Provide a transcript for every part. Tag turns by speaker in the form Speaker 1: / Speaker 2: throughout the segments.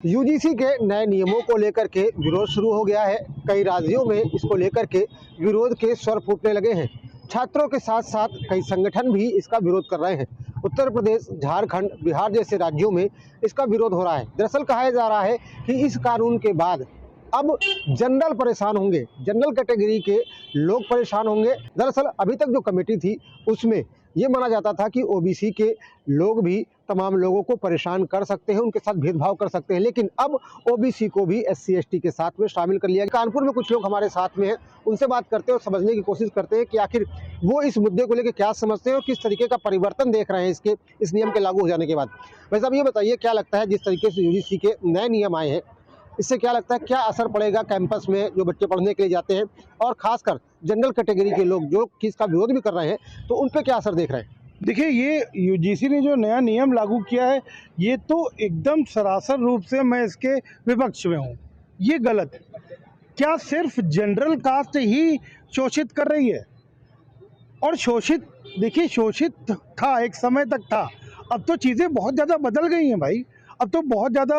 Speaker 1: UGC के नए नियमों को लेकर के विरोध शुरू हो गया है। कई राज्यों में इसको लेकर के विरोध के स्वर फूटने लगे हैं। छात्रों के साथ साथ कई संगठन भी इसका विरोध कर रहे हैं। उत्तर प्रदेश, झारखंड, बिहार जैसे राज्यों में इसका विरोध हो रहा है। दरअसल कहा जा रहा है कि इस कानून के बाद अब जनरल परेशान होंगे, जनरल कैटेगरी के लोग परेशान होंगे। दरअसल अभी तक जो कमेटी थी उसमें ये माना जाता था कि ओबीसी के लोग भी तमाम लोगों को परेशान कर सकते हैं, उनके साथ भेदभाव कर सकते हैं, लेकिन अब ओबीसी को भी एससी एसटी के साथ में शामिल कर लिया गया। कानपुर में कुछ लोग हमारे साथ में हैं, उनसे बात करते हैं और समझने की कोशिश करते हैं कि आखिर वो इस मुद्दे को लेकर क्या समझते हैं और किस तरीके का परिवर्तन देख रहे हैं इस नियम के लागू हो जाने के बाद। वैसे अब ये बताइए, क्या लगता है जिस तरीके से यूजीसी के नए नियम आए हैं, इससे क्या लगता है, क्या असर पड़ेगा कैंपस में जो बच्चे पढ़ने के लिए जाते हैं और खासकर जनरल कैटेगरी के लोग जो कि इसका विरोध भी कर रहे हैं, तो उन पर क्या असर देख रहे हैं?
Speaker 2: देखिए, ये यूजीसी ने जो नया नियम लागू किया है, ये तो एकदम सरासर रूप से मैं इसके विपक्ष में हूँ। ये गलत है। क्या सिर्फ जनरल कास्ट ही शोषित कर रही है? और शोषित, देखिए, शोषित था, एक समय तक था। अब तो चीज़ें बहुत ज़्यादा बदल गई हैं भाई। अब तो बहुत ज़्यादा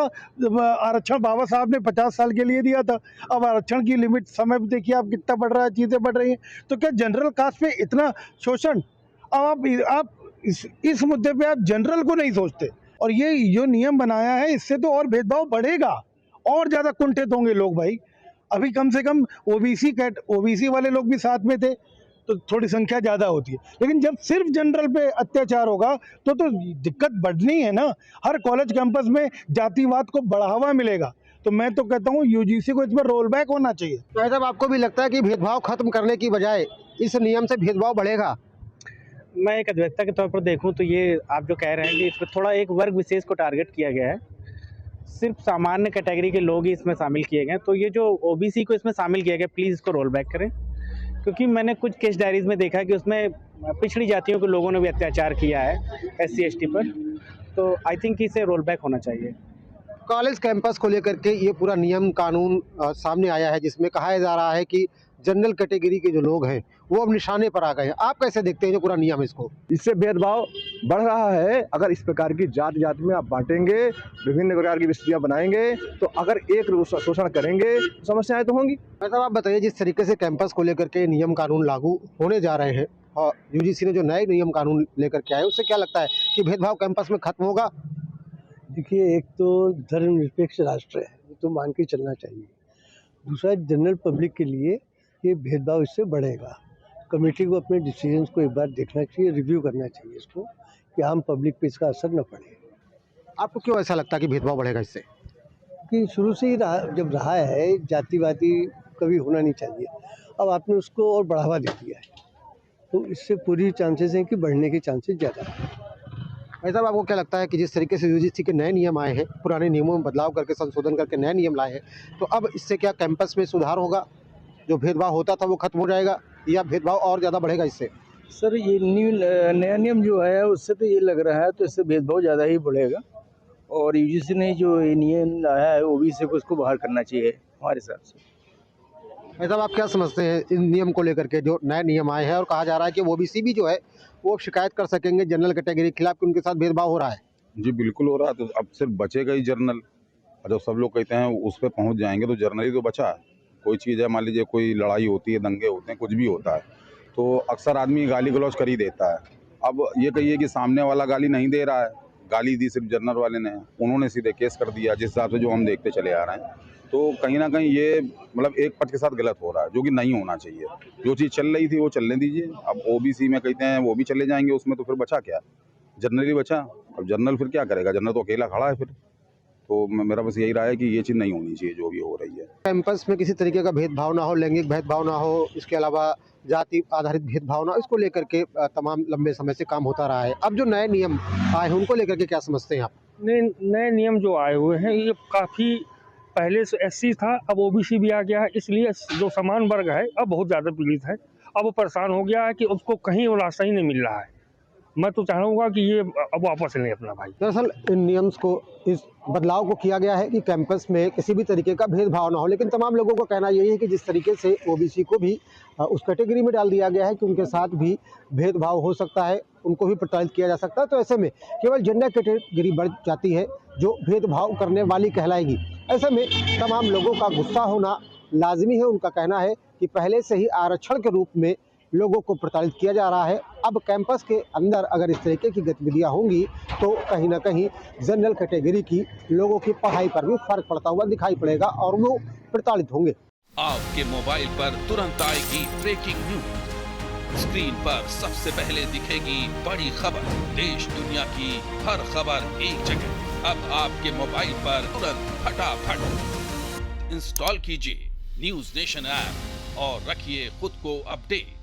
Speaker 2: आरक्षण बाबा साहब ने 50 साल के लिए दिया था। अब आरक्षण की लिमिट समय देखिए आप कितना बढ़ रहा है, चीज़ें बढ़ रही हैं। तो क्या जनरल कास्ट पे इतना शोषण? अब आप इस मुद्दे पे आप जनरल को नहीं सोचते, और ये जो नियम बनाया है इससे तो और भेदभाव बढ़ेगा, और ज़्यादा कुंठित होंगे लोग भाई। अभी कम से कम ओबीसी वाले लोग भी साथ में थे तो थोड़ी संख्या ज़्यादा होती है, लेकिन जब सिर्फ जनरल पे अत्याचार होगा तो दिक्कत बढ़नी है ना। हर कॉलेज कैंपस में जातिवाद को बढ़ावा मिलेगा। तो मैं तो कहता हूँ यूजीसी को इस पर रोल बैक होना चाहिए।
Speaker 1: तो जब आपको भी लगता है कि भेदभाव खत्म करने की बजाय इस नियम से भेदभाव बढ़ेगा?
Speaker 3: मैं एक अधिवक्ता के तौर पर देखूं तो ये आप जो कह रहे हैं कि इसमें थोड़ा एक वर्ग विशेष को टारगेट किया गया है, सिर्फ सामान्य कैटेगरी के लोग ही इसमें शामिल किए गए। तो ये जो ओबीसी को इसमें शामिल किया गया, प्लीज़ इसको रोल बैक करें, क्योंकि मैंने कुछ केस डायरीज में देखा कि उसमें पिछड़ी जातियों के लोगों ने भी अत्याचार किया है एससी एसटी पर। तो आई थिंक इसे रोल बैक होना चाहिए।
Speaker 1: कॉलेज कैंपस को लेकर के ये पूरा नियम कानून सामने आया है, जिसमें कहा जा रहा है कि जनरल कैटेगरी के जो लोग हैं वो अब निशाने पर आ गए हैं। आप कैसे देखते हैं जो पूरा नियम इसको?
Speaker 4: इससे भेदभाव बढ़ रहा है। अगर इस प्रकार की जात जात में आप बांटेंगे, विभिन्न प्रकार की स्थितियां बनाएंगे, तो अगर एक शोषण करेंगे तो समस्याएं तो होंगी।
Speaker 1: मतलब आप बताइए, जिस तरीके से कैंपस को लेकर के नियम कानून लागू होने जा रहे हैं और यूजीसी ने जो नए नियम कानून लेकर के आए, उससे क्या लगता है कि भेदभाव कैंपस में खत्म होगा?
Speaker 5: देखिए, एक तो धर्मनिरपेक्ष राष्ट्र है, ये तो मान के चलना चाहिए। दूसरा, जनरल पब्लिक के लिए ये भेदभाव इससे बढ़ेगा। कमेटी को अपने डिसीजंस को एक बार देखना चाहिए, रिव्यू करना चाहिए इसको, कि आम पब्लिक पे इसका असर न पड़े।
Speaker 1: आपको क्यों ऐसा लगता है कि भेदभाव बढ़ेगा इससे?
Speaker 5: कि शुरू से ही जब रहा है, जातिवादी कभी होना नहीं चाहिए। अब आपने उसको और बढ़ावा दे दिया है, तो इससे पूरी चांसेस हैं कि बढ़ने के चांसेस ज़्यादा हैं।
Speaker 1: ऐसा आपको क्या लगता है कि जिस तरीके से यूजीसी के नए नियम आए हैं, पुराने नियमों में बदलाव करके संशोधन करके नए नियम लाए हैं, तो अब इससे क्या कैंपस में सुधार होगा? जो भेदभाव होता था वो खत्म हो जाएगा या भेदभाव और ज़्यादा बढ़ेगा इससे?
Speaker 6: सर, ये नया नियम जो है उससे तो ये लग रहा है तो इससे भेदभाव ज़्यादा ही बढ़ेगा, और यूजीसी ने जो ये नियम लाया है ओबीसी को इसको बाहर करना चाहिए हमारे हिसाब से।
Speaker 1: ऐसा आप क्या समझते हैं इन नियम को लेकर के जो नए नियम आए हैं, और कहा जा रहा है कि ओबीसी भी जो है वो शिकायत कर सकेंगे जनरल कैटेगरी के खिलाफ कि उनके साथ भेदभाव हो रहा है?
Speaker 7: जी बिल्कुल हो रहा है। तो अब सिर्फ बचेगा ही जर्नल, और जब सब लोग कहते हैं उस पर पहुंच जाएंगे तो जर्नल ही तो बचा है। कोई चीज़ है, मान लीजिए कोई लड़ाई होती है, दंगे होते हैं, कुछ भी होता है, तो अक्सर आदमी गाली गलौज कर ही देता है। अब ये कहिए कि सामने वाला गाली नहीं दे रहा है, गाली दी सिर्फ जर्नल वाले ने, उन्होंने सीधे केस कर दिया, जिस हिसाब से जो हम देखते चले आ रहे हैं। तो कहीं ना कहीं ये मतलब एक पक्ष के साथ गलत हो रहा है, जो कि नहीं होना चाहिए। जो चीज़ चल रही थी वो चलने दीजिए। अब ओबीसी में कहते हैं वो भी चले जाएंगे उसमें, तो फिर बचा क्या? जनरल ही बचा। अब जनरल फिर क्या करेगा? जनरल तो अकेला खड़ा है फिर। तो मेरा बस यही राय है कि ये चीज़ नहीं होनी चाहिए जो भी हो रही है।
Speaker 1: कैंपस में किसी तरीके का भेदभाव ना हो, लैंगिक भेदभाव ना हो, इसके अलावा जाति आधारित भेदभाव ना हो, इसको लेकर के तमाम लंबे समय से काम होता रहा है। अब जो नए नियम आए हैं उनको लेकर के क्या समझते हैं आप?
Speaker 8: नए नियम जो आए हुए हैं ये काफ़ी, पहले से एससी था, अब ओबीसी भी आ गया है, इसलिए जो समान वर्ग है अब बहुत ज़्यादा पीड़ित है। अब वो परेशान हो गया है कि उसको कहीं वो रास्ता ही नहीं मिल रहा है। मैं तो चाहूँगा कि ये अब वापस लें अपना भाई।
Speaker 1: दरअसल इन नियम्स को, इस बदलाव को किया गया है कि कैंपस में किसी भी तरीके का भेदभाव ना हो, लेकिन तमाम लोगों का कहना यही है कि जिस तरीके से ओबीसी को भी उस कैटेगरी में डाल दिया गया है कि उनके साथ भी भेदभाव हो सकता है, उनको भी प्रताड़ित किया जा सकता है, तो ऐसे में केवल जेंडर कैटेगरी बढ़ जाती है जो भेदभाव करने वाली कहलाएगी। ऐसे में तमाम लोगों का गुस्सा होना लाजमी है। उनका कहना है कि पहले से ही आरक्षण के रूप में लोगों को प्रताड़ित किया जा रहा है। अब कैंपस के अंदर अगर इस तरीके की गतिविधियां होंगी तो कहीं ना कहीं जनरल कैटेगरी की लोगों की पढ़ाई पर भी फर्क पड़ता हुआ दिखाई पड़ेगा और वो प्रताड़ित होंगे।
Speaker 9: आपके मोबाइल पर तुरंत आएगी ब्रेकिंग न्यूज। स्क्रीन पर सबसे पहले दिखेगी बड़ी खबर। देश दुनिया की हर खबर एक जगह। अब आपके मोबाइल पर तुरंत फटाफट इंस्टॉल कीजिए न्यूज नेशन ऐप और रखिए खुद को अपडेट।